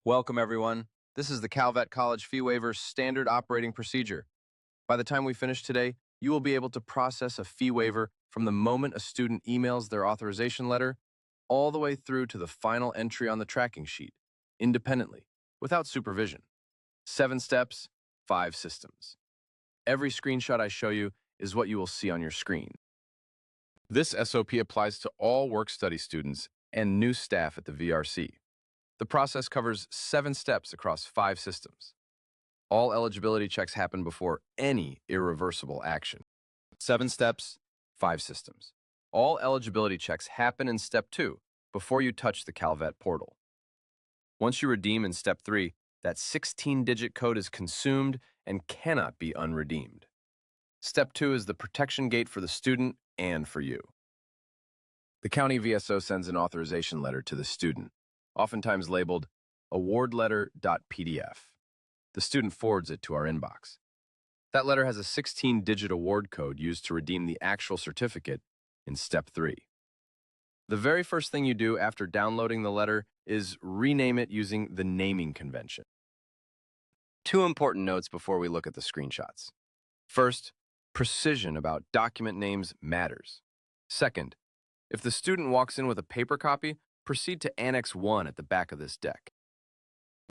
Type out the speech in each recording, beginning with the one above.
Welcome, everyone. This is the Cal Vet College Fee Waivers standard operating procedure. By the time we finish today, you will be able to process a fee waiver from the moment a student emails their authorization letter all the way through to the final entry on the tracking sheet, independently, without supervision. 7 steps, 5 systems. Every screenshot I show you is what you will see on your screen. This SOP applies to all work-study students and new staff at the VRC. The process covers 7 steps across 5 systems. All eligibility checks happen before any irreversible action. 7 steps, 5 systems. All eligibility checks happen in Step 2 before you touch the Cal Vet portal. Once you redeem in Step 3, that 16-digit code is consumed and cannot be unredeemed. Step 2 is the protection gate for the student and for you. The county VSO sends an authorization letter to the student, oftentimes labeled awardletter.pdf. The student forwards it to our inbox. That letter has a 16-digit award code used to redeem the actual certificate in Step 3. The very first thing you do after downloading the letter is rename it using the naming convention. 2 important notes before we look at the screenshots. First, precision about document names matters. Second, if the student walks in with a paper copy, proceed to Annex 1 at the back of this deck.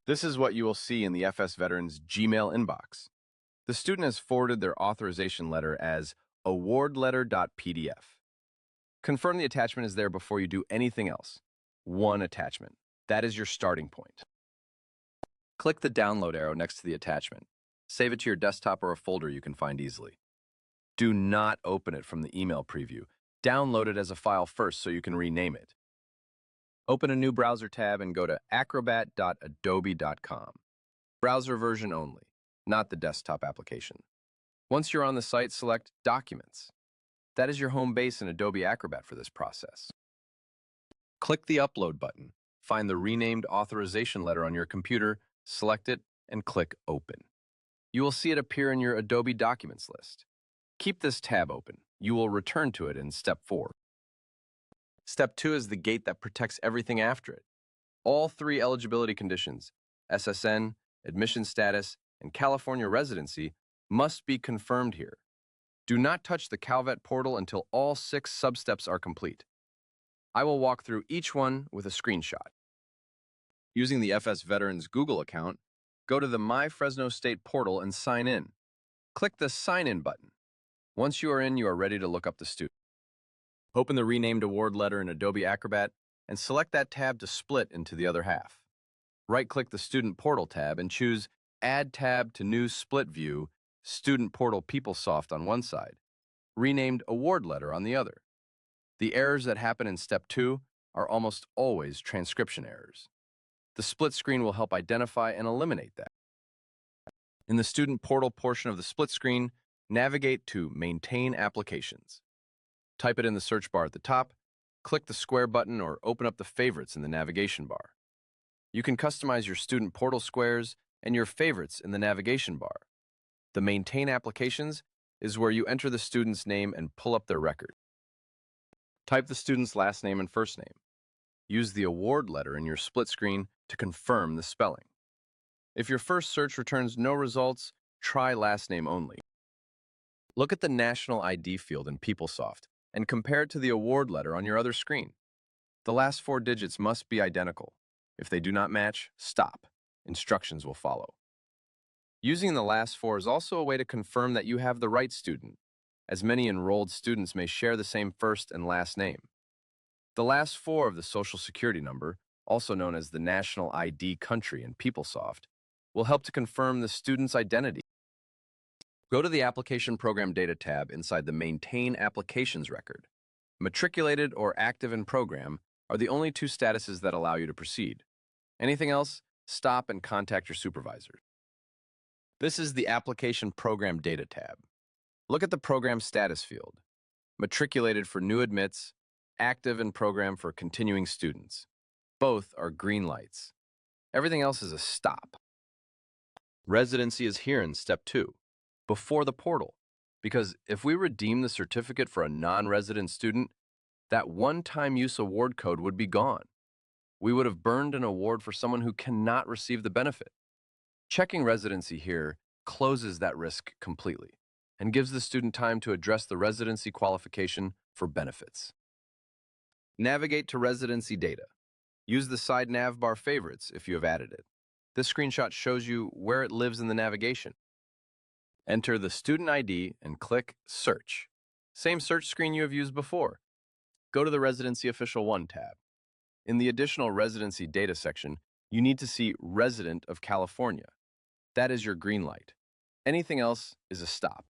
This is what you will see in the FS Veterans Gmail inbox. The student has forwarded their authorization letter as awardletter.pdf. Confirm the attachment is there before you do anything else. 1 attachment. That is your starting point. Click the download arrow next to the attachment. Save it to your desktop or a folder you can find easily. Do not open it from the email preview. Download it as a file first so you can rename it. Open a new browser tab and go to acrobat.adobe.com. Browser version only, not the desktop application. Once you're on the site, select Documents. That is your home base in Adobe Acrobat for this process. Click the Upload button. Find the renamed authorization letter on your computer, select it, and click Open. You will see it appear in your Adobe Documents list. Keep this tab open. You will return to it in Step 4. Step 2 is the gate that protects everything after it. All 3 eligibility conditions, SSN, admission status, and California residency, must be confirmed here. Do not touch the Cal Vet portal until all 6 sub-steps are complete. I will walk through each one with a screenshot. Using the FS Veterans Google account, go to the My Fresno State portal and sign in. Click the Sign In button. Once you are in, you are ready to look up the student. Open the renamed award letter in Adobe Acrobat and select that tab to split into the other half. Right-click the Student Portal tab and choose Add Tab to New Split View, Student Portal PeopleSoft on one side, renamed Award Letter on the other. The errors that happen in Step 2 are almost always transcription errors. The split screen will help identify and eliminate that. In the Student Portal portion of the split screen, navigate to Maintain Applications. Type it in the search bar at the top, click the square button, or open up the favorites in the navigation bar. You can customize your student portal squares and your favorites in the navigation bar. The Maintain Applications is where you enter the student's name and pull up their record. Type the student's last name and first name. Use the award letter in your split screen to confirm the spelling. If your first search returns no results, try last name only. Look at the National ID field in PeopleSoft and compare it to the award letter on your other screen. The last 4 digits must be identical. If they do not match, stop. Instructions will follow. Using the last 4 is also a way to confirm that you have the right student, as many enrolled students may share the same first and last name. The last 4 of the Social Security number, also known as the National ID country in PeopleSoft, will help to confirm the student's identity. Go to the Application Program Data tab inside the Maintain Applications record. Matriculated or active in program are the only 2 statuses that allow you to proceed. Anything else, stop and contact your supervisor. This is the Application Program Data tab. Look at the Program Status field. Matriculated for new admits, active in program for continuing students. Both are green lights. Everything else is a stop. Residency is here in Step 2. Before the portal, because if we redeem the certificate for a non-resident student, that one-time use award code would be gone. We would have burned an award for someone who cannot receive the benefit. Checking residency here closes that risk completely and gives the student time to address the residency qualification for benefits. Navigate to residency data. Use the side nav bar favorites if you have added it. This screenshot shows you where it lives in the navigation. Enter the student ID and click Search. Same search screen you have used before. Go to the Residency Official 1 tab. In the Additional Residency Data section, you need to see Resident of California. That is your green light. Anything else is a stop.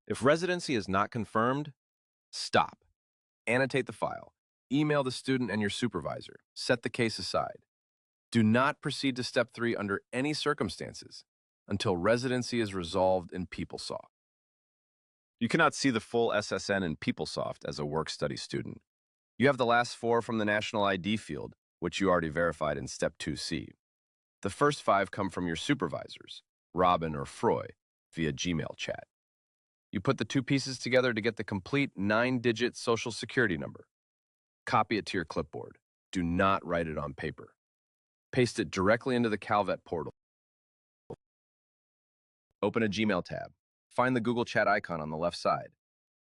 If residency is not confirmed, stop. Annotate the file. Email the student and your supervisor. Set the case aside. Do not proceed to Step 3 under any circumstances until residency is resolved in PeopleSoft. You cannot see the full SSN in PeopleSoft as a work-study student. You have the last 4 from the National ID field, which you already verified in Step 2C. The first 5 come from your supervisors, Robin or Froy, via Gmail chat. You put the 2 pieces together to get the complete 9-digit Social Security number. Copy it to your clipboard. Do not write it on paper. Paste it directly into the Cal Vet portal. Open a Gmail tab. Find the Google Chat icon on the left side.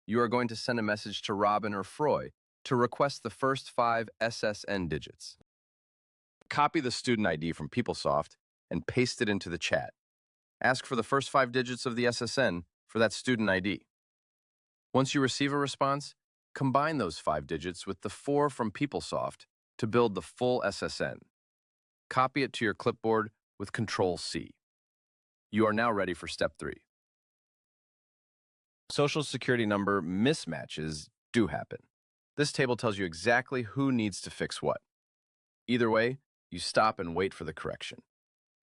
You are going to send a message to Robin or Froy to request the first 5 SSN digits. Copy the student ID from PeopleSoft and paste it into the chat. Ask for the first 5 digits of the SSN for that student ID. Once you receive a response, combine those 5 digits with the 4 from PeopleSoft to build the full SSN. Copy it to your clipboard with Control-C. You are now ready for Step 3. Social Security number mismatches do happen. This table tells you exactly who needs to fix what. Either way, you stop and wait for the correction.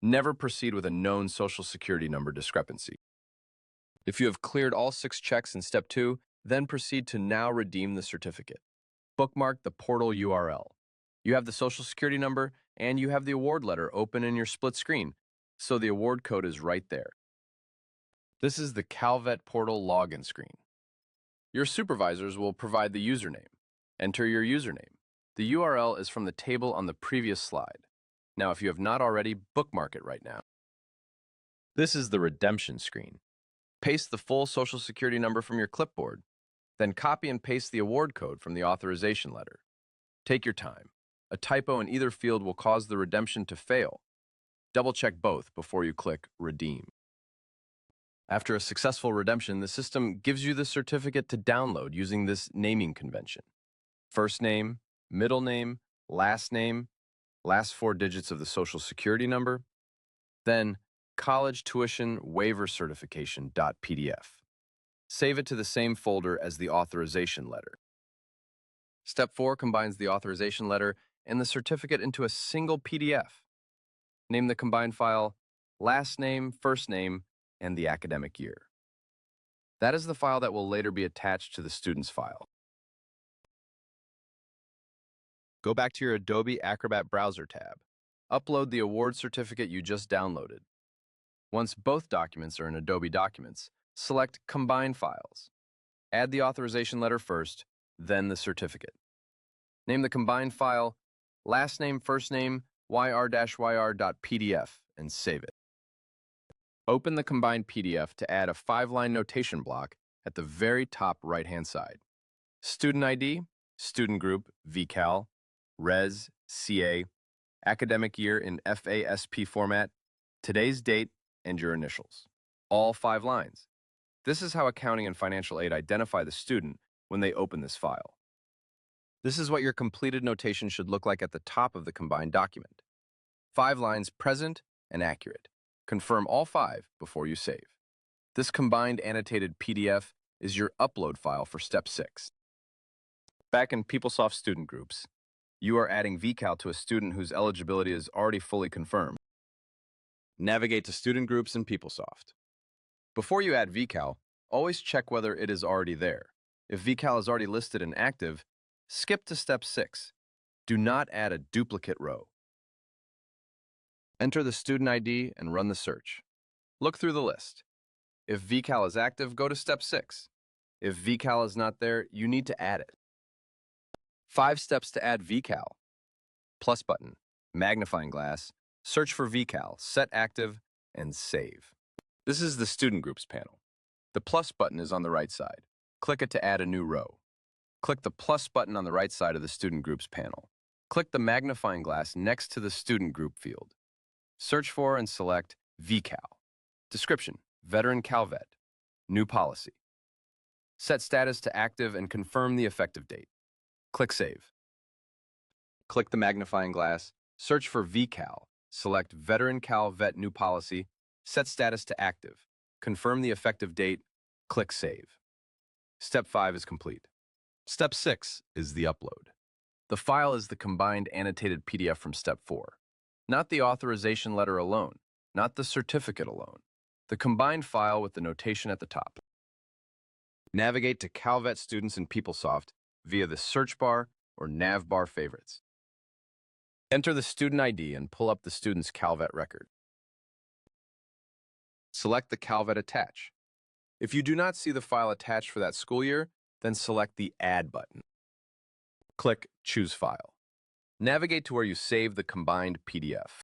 Never proceed with a known Social Security number discrepancy. If you have cleared all 6 checks in Step 2, then proceed to now redeem the certificate. Bookmark the portal URL. You have the Social Security number and you have the award letter open in your split screen, so the award code is right there. This is the Cal Vet portal login screen. Your supervisors will provide the username. Enter your username. The URL is from the table on the previous slide. Now, if you have not already, bookmark it right now. This is the redemption screen. Paste the full Social Security number from your clipboard, then copy and paste the award code from the authorization letter. Take your time. A typo in either field will cause the redemption to fail. Double-check both before you click Redeem. After a successful redemption, the system gives you the certificate to download using this naming convention. First name, middle name, last 4 digits of the Social Security number, then college tuition waiver certification.pdf. Save it to the same folder as the authorization letter. Step 4 combines the authorization letter and the certificate into a single PDF. Name the combined file last name, first name, and the academic year. That is the file that will later be attached to the student's file. Go back to your Adobe Acrobat browser tab. Upload the award certificate you just downloaded. Once both documents are in Adobe Documents, select Combine Files. Add the authorization letter first, then the certificate. Name the combined file last name, first name, yr-yr.pdf and save it. Open the combined PDF to add a 5-line notation block at the very top right-hand side. Student ID, student group, VCAL, Res, CA, academic year in FASP format, today's date, and your initials. All 5 lines. This is how accounting and financial aid identify the student when they open this file. This is what your completed notation should look like at the top of the combined document. 5 lines present and accurate. Confirm all 5 before you save. This combined annotated PDF is your upload file for Step 6. Back in PeopleSoft student groups, you are adding VCAL to a student whose eligibility is already fully confirmed. Navigate to Student Groups in PeopleSoft. Before you add VCAL, always check whether it is already there. If VCAL is already listed and active, skip to Step 6. Do not add a duplicate row. Enter the student ID and run the search. Look through the list. If VCAL is active, go to Step 6. If VCAL is not there, you need to add it. 5 steps to add VCAL. plus button, magnifying glass, search for VCal, set active, and save. This is the Student Groups panel. The plus button is on the right side. Click it to add a new row. Click the plus button on the right side of the Student Groups panel. Click the magnifying glass next to the Student Group field. Search for and select VCal. Description: Veteran Cal Vet. New policy. Set status to active and confirm the effective date. Click Save. Click the magnifying glass, search for VCal, select Veteran Cal Vet New Policy, set status to active, confirm the effective date, click Save. Step 5 is complete. Step 6 is the upload. The file is the combined annotated PDF from Step 4. Not the authorization letter alone, not the certificate alone. The combined file with the notation at the top. Navigate to Cal Vet Students in PeopleSoft via the search bar or nav bar favorites. Enter the student ID and pull up the student's Cal Vet record. Select the Cal Vet attach. If you do not see the file attached for that school year, then select the Add button. Click Choose File. Navigate to where you save the combined PDF.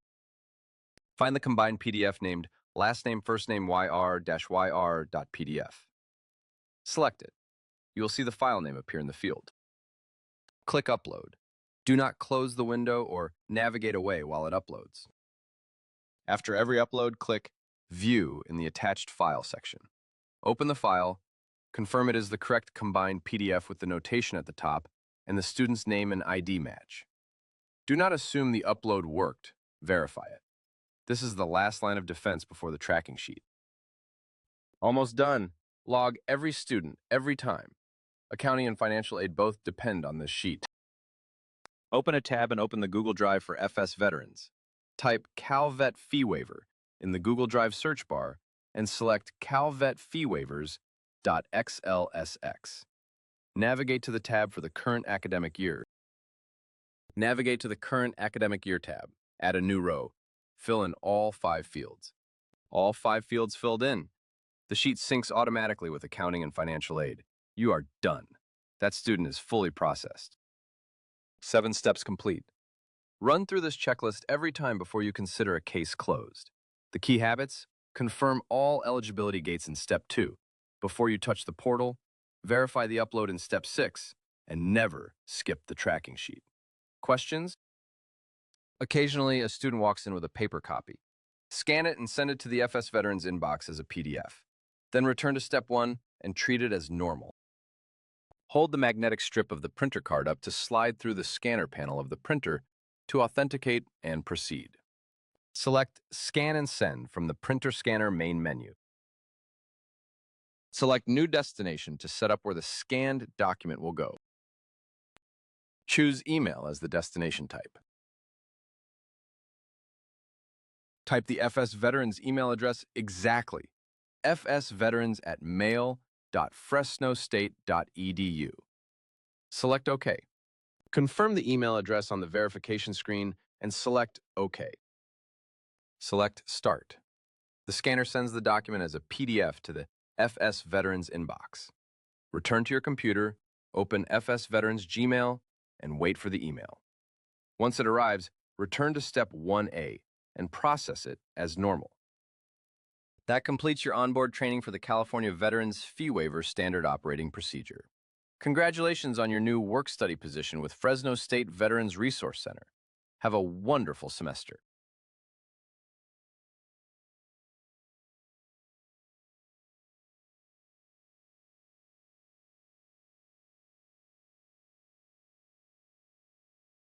Find the combined PDF named last name first name yr-yr.pdf. Select it. You will see the file name appear in the field. Click Upload. Do not close the window or navigate away while it uploads. After every upload, click View in the attached file section. Open the file, confirm it is the correct combined PDF with the notation at the top and the student's name and ID match. Do not assume the upload worked. Verify it. This is the last line of defense before the tracking sheet. Almost done. Log every student, every time. Accounting and financial aid both depend on this sheet. Open a tab and open the Google Drive for FS Veterans. Type Cal Vet Fee Waiver in the Google Drive search bar and select Cal Vet Fee Waivers.xlsx. Navigate to the tab for the current academic year. Navigate to the current academic year tab. Add a new row. Fill in all 5 fields. All 5 fields filled in. The sheet syncs automatically with accounting and financial aid. You are done. That student is fully processed. 7 steps complete. Run through this checklist every time before you consider a case closed. The key habits: confirm all eligibility gates in Step 2. Before you touch the portal, verify the upload in Step 6, and never skip the tracking sheet. Questions? Occasionally, a student walks in with a paper copy. Scan it and send it to the FS Veterans inbox as a PDF. Then return to Step 1 and treat it as normal. Hold the magnetic strip of the printer card up to slide through the scanner panel of the printer to authenticate and proceed. Select Scan and Send from the Printer Scanner main menu. Select New Destination to set up where the scanned document will go. Choose Email as the destination type. Type the FS Veterans email address exactly: fsveterans@mail.fresnostate.edu. Select OK. Confirm the email address on the verification screen and select OK. Select Start. The scanner sends the document as a PDF to the FS Veterans inbox. Return to your computer, open FS Veterans Gmail, and wait for the email. Once it arrives, return to Step 1A and process it as normal. That completes your onboard training for the California Veterans Fee Waiver Standard Operating Procedure. Congratulations on your new work-study position with Fresno State Veterans Resource Center. Have a wonderful semester.